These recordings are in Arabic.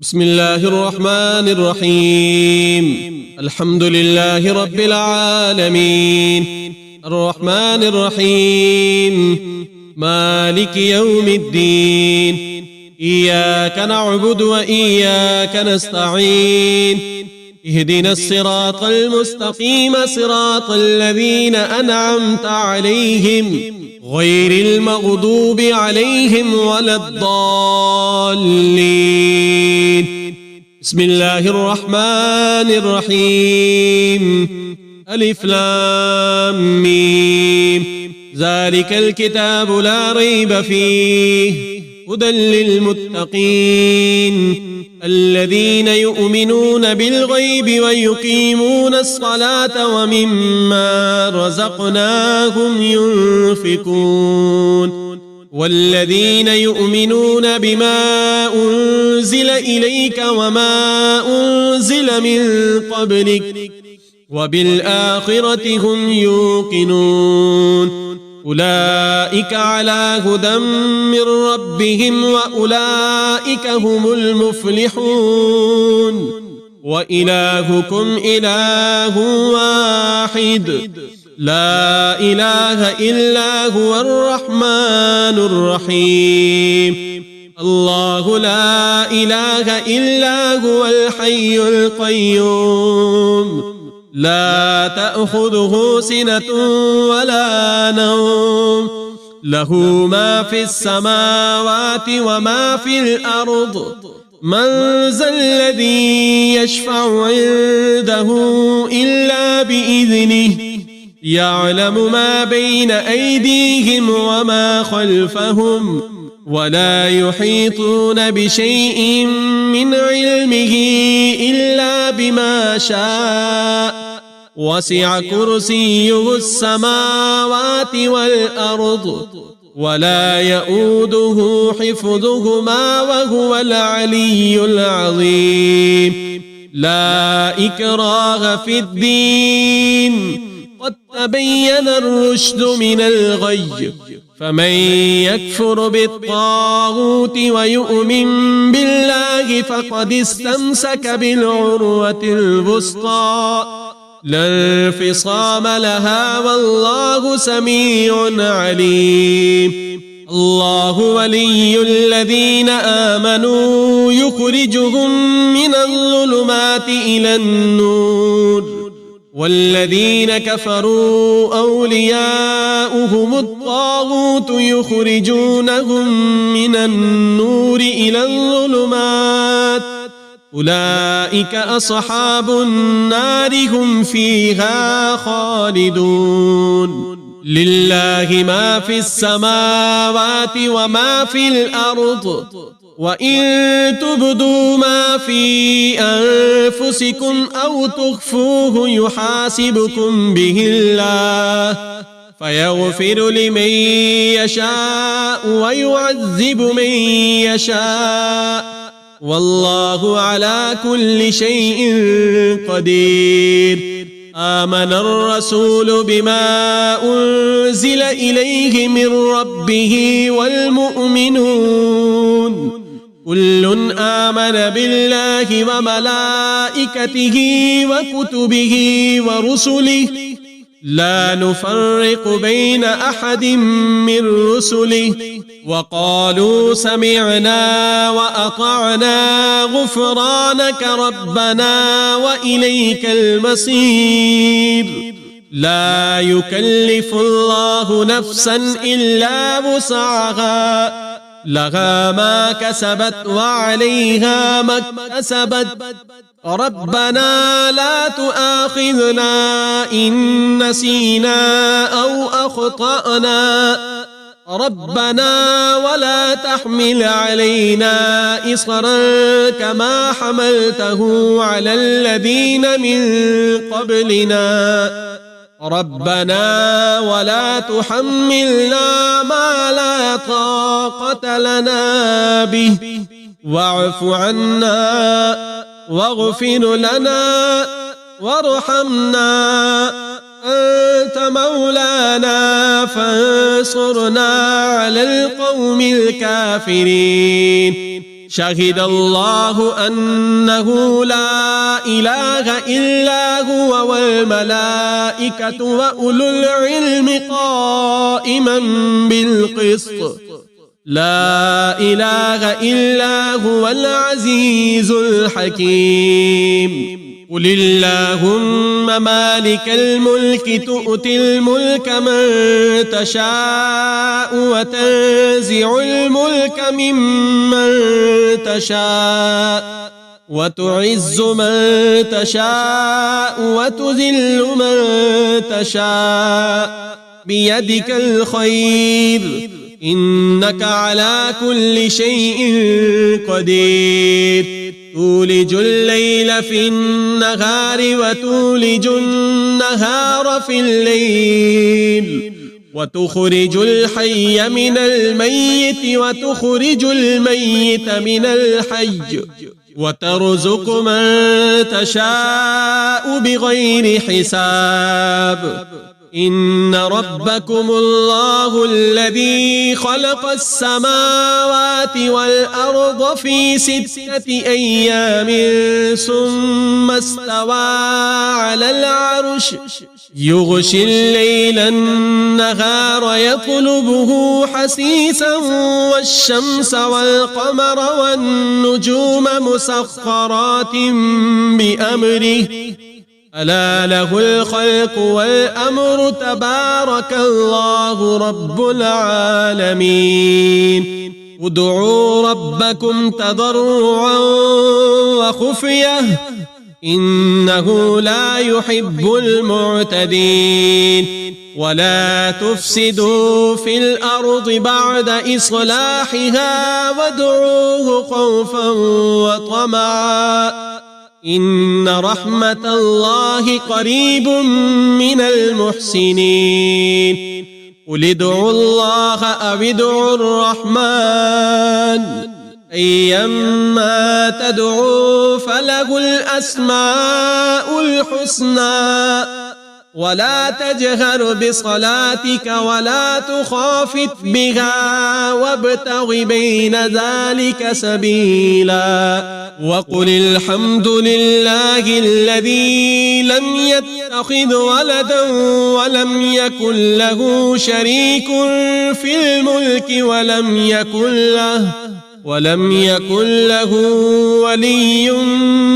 بسم الله الرحمن الرحيم. الحمد لله رب العالمين، الرحمن الرحيم، مالك يوم الدين. إياك نعبد وإياك نستعين. اهدنا الصراط المستقيم، صراط الذين أنعمت عليهم غير المغضوب عليهم ولا الضالين. بسم الله الرحمن الرحيم. ألف لام ميم. ذلك الكتاب لا ريب فيه هدى للمتقين الذين يؤمنون بالغيب ويقيمون الصلاة ومما رزقناهم ينفقون والذين يؤمنون بما أنزل إليك وما أنزل من قبلك وبالآخرة هم يوقنون أولئك على هدى من ربهم وأولئك هم المفلحون. وإلهكم إله واحد لا إله إلا هو الرحمن الرحيم. الله لا إله إلا هو الحي القيوم لا تأخذه سنة ولا نوم له ما في السماوات وما في الأرض من ذا الذي يشفع عنده إلا بإذنه يعلم ما بين أيديهم وما خلفهم ولا يحيطون بشيء من علمه إلا بما شاء وسع كرسيه السماوات والأرض ولا يؤوده حفظهما وهو العلي العظيم. لا إكراه في الدين قد تبين الرشد من الغي فمن يكفر بالطاغوت ويؤمن بالله فقد استمسك بالعروة الوثقى لا انفصام لها والله سميع عليم. الله ولي الذين آمنوا يخرجهم من الظلمات إلى النور والذين كفروا أولياؤهم الطاغوت يخرجونهم من النور إلى الظلمات أولئك أصحاب النار هم فيها خالدون. لله ما في السماوات وما في الأرض وإن تبدوا ما في أنفسكم أو تخفوه يحاسبكم به الله فيغفر لمن يشاء ويعذب من يشاء والله على كل شيء قدير. آمن الرسول بما أنزل إليه من ربه والمؤمنون كل آمن بالله وملائكته وكتبه ورسله لا نفرق بين أحد من رسله وقالوا سمعنا وأطعنا غفرانك ربنا وإليك المصير. لا يكلف الله نفسا إلا وسعها لها ما كسبت وعليها ما اكتسبت ربنا لا تؤاخذنا إن نسينا أو أخطأنا ربنا ولا تحمل علينا إصرا كما حملته على الذين من قبلنا ربنا ولا تحملنا ما لا طاقة لنا به واعف عنا واغفر لنا وارحمنا أنت مولانا فانصرنا على القوم الكافرين. شهد الله أنه لا إله إلا هو والملائكة وأولو العلم قائما بالقسط لا إله إلا هو العزيز الحكيم قل اللهم مالك الملك تؤتي الملك من تشاء وتنزع الملك ممن تشاء وتعز من تشاء وتذل من تشاء بيدك الخير إنك على كل شيء قدير تولج الليل في النهار وتولج النهار في الليل وتخرج الحي من الميت وتخرج الميت من الحي وترزق من تشاء بغير حساب إن ربكم الله الذي خلق السماوات والأرض في 6 أيام ثم استوى على العرش يغشي الليل النهار يطلبه حثيثا والشمس والقمر والنجوم مسخرات بأمره ألا له الخلق والأمر تبارك الله رب العالمين ادعوا ربكم تضرعا وخفية إنه لا يحب المعتدين ولا تفسدوا في الأرض بعد إصلاحها وادعوه خوفا وطمعا إن رحمة الله قريب من المحسنين قل ادعوا الله أو ادعوا الرحمن أيما تدعوا فله الأسماء الحسنى ولا تجهر بصلاتك ولا تخافت بها وابتغ بين ذلك سبيلا وقل الحمد لله الذي لم يتخذ ولدا ولم يكن له شريك في الملك ولم يكن له ولي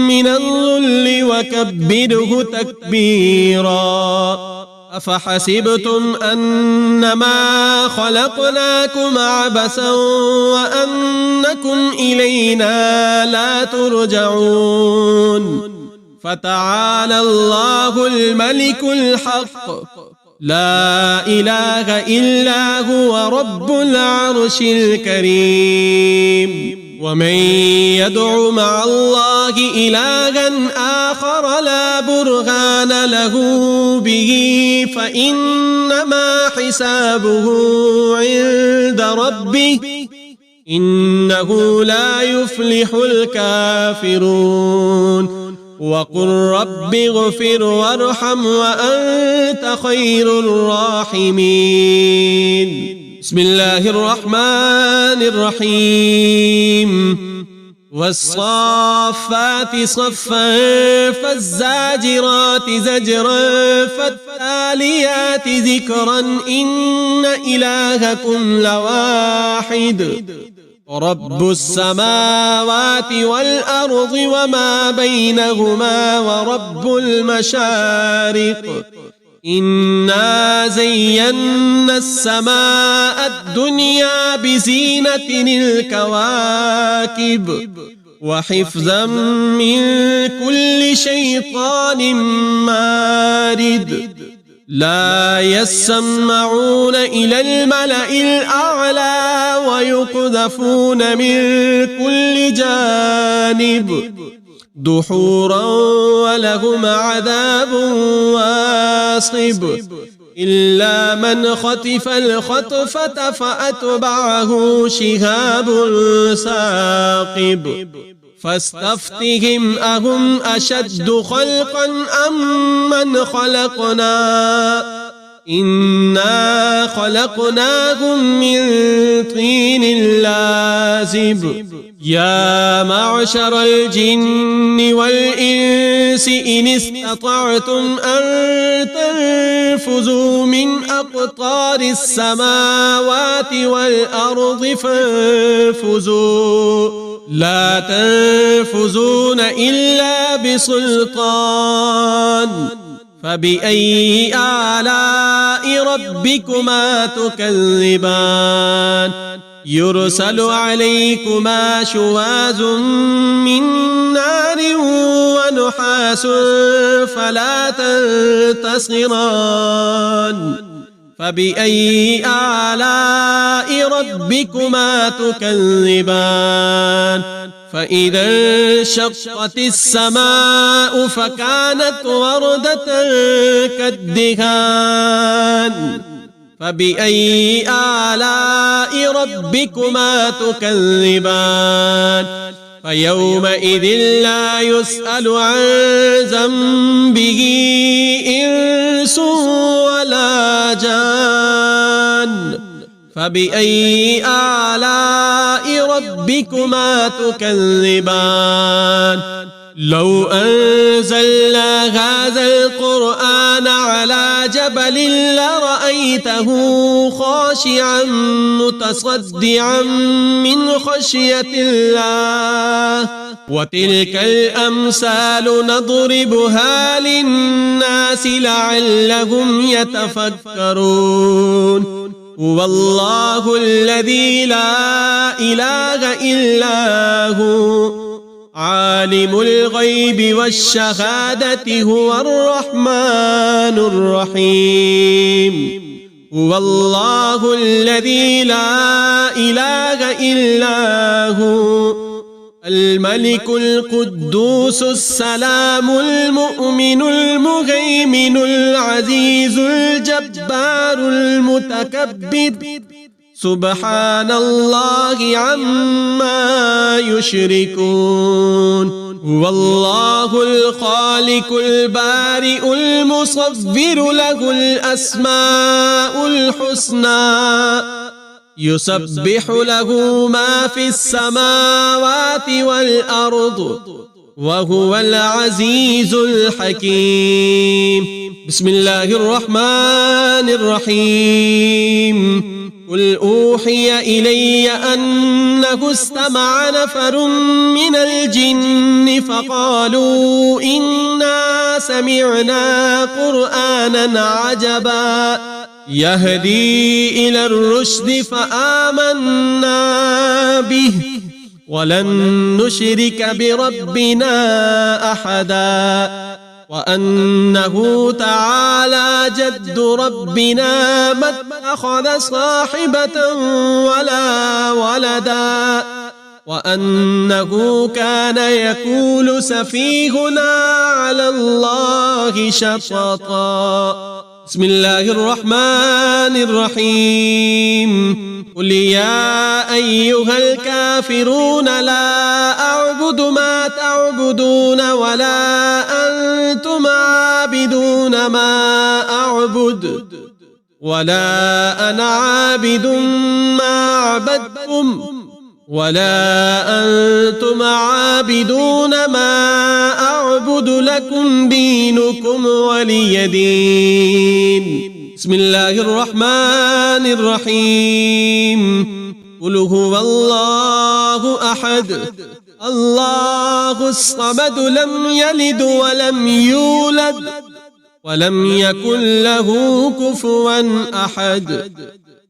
من الذل وكبره تكبيرا أفحسبتم أنما خلقناكم عبثا وأنكم إلينا لا ترجعون فتعالى الله الملك الحق لا إله إلا هو رب العرش الكريم ومن يدع مع الله إلها آخر لا برهان له به فإنما حسابه عند ربه إنه لا يفلح الكافرون وقل رب اغفر وارحم وأنت خير الراحمين بسم الله الرحمن الرحيم والصافات صفا فالزاجرات زجرا فالتاليات ذكرا إن إلهكم لواحد رب السماوات والأرض وما بينهما ورب المشارق إنا زينا السماء الدنيا بزينة الكواكب وحفظا من كل شيطان مارد لا يسمعون إلى الملأ الأعلى ويقذفون من كل جانب دحورا ولهم عذاب واصب إلا من خطف الخطفة فأتبعه شهاب ثاقب فاستفتهم أهم أشد خلقا أم من خلقنا إنا خلقناهم من طين لازب يا معشر الجن والإنس إن استطعتم أن تنفذوا من أقطار السماوات والأرض فانفذوا لا تنفذون إلا بسلطان فبأي آلاء ربكما تكذبان يرسل عليكما شواظ من نار ونحاس فلا تنتصران فبأي آلاء ربكما تكذبان فإذا انشقت السماء فكانت وردة كالدهان فبأي آلاء ربكما تكذبان فيومئذ لا يسأل عن ذنبه إنس ولا جان فبأي آلاء ربكما تكذبان لو أنزلنا هذا القرآن على جبل لرأيته خاشعا متصدعا من خشية الله وتلك الأمثال نضربها للناس لعلهم يتفكرون هو الله الذي لا إله إلا هو عالم الغيب والشهادة هو الرحمن الرحيم هو الله الذي لا إله إلا هو الملك القدوس السلام المؤمن المهيمن العزيز الجبار المتكبر سبحان الله عما يشركون هو الله الخالق البارئ المصور له الأسماء الحسنى يسبح له ما في السماوات والأرض وهو العزيز الحكيم بسم الله الرحمن الرحيم قل أوحي إلي أنه استمع نفر من الجن فقالوا إنا سمعنا قرآنا عجبا يهدي إلى الرشد فآمنا به ولن نشرك بربنا أحدا وأنه تعالى جد ربنا ما اتخذ صاحبة ولا ولدا وأنه كان يقول سفيهنا على الله شططا بسم الله الرحمن الرحيم قل يا أيها الكافرون لا أعبد ما تعبدون ولا أنتم عابدون ما أعبد ولا أنا عابد ما عبدتم ولا أنتم عابدون ما أعبد لكم دينكم ولي دين بسم الله الرحمن الرحيم قل هو الله أحد الله الصمد لم يلد ولم يولد ولم يكن له كفوا أحد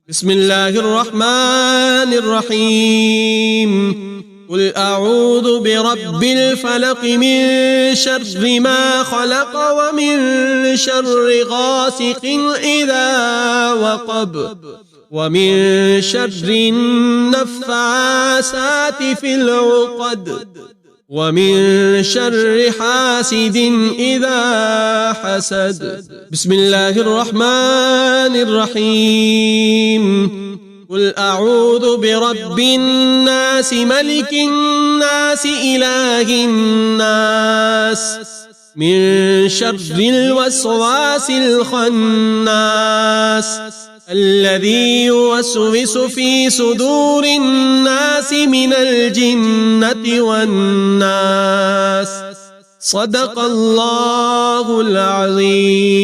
بسم الله الرحمن الرحيم قل أعوذ برب الفلق من شر ما خلق ومن شر غاسق إذا وقب ومن شر النفاثات في العقد ومن شر حاسد إذا حسد بسم الله الرحمن الرحيم قل أعوذ برب الناس ملك الناس إله الناس من شر الوسواس الخناس الذي يوسوس في صدور الناس من الجنة والناس. صدق الله العظيم.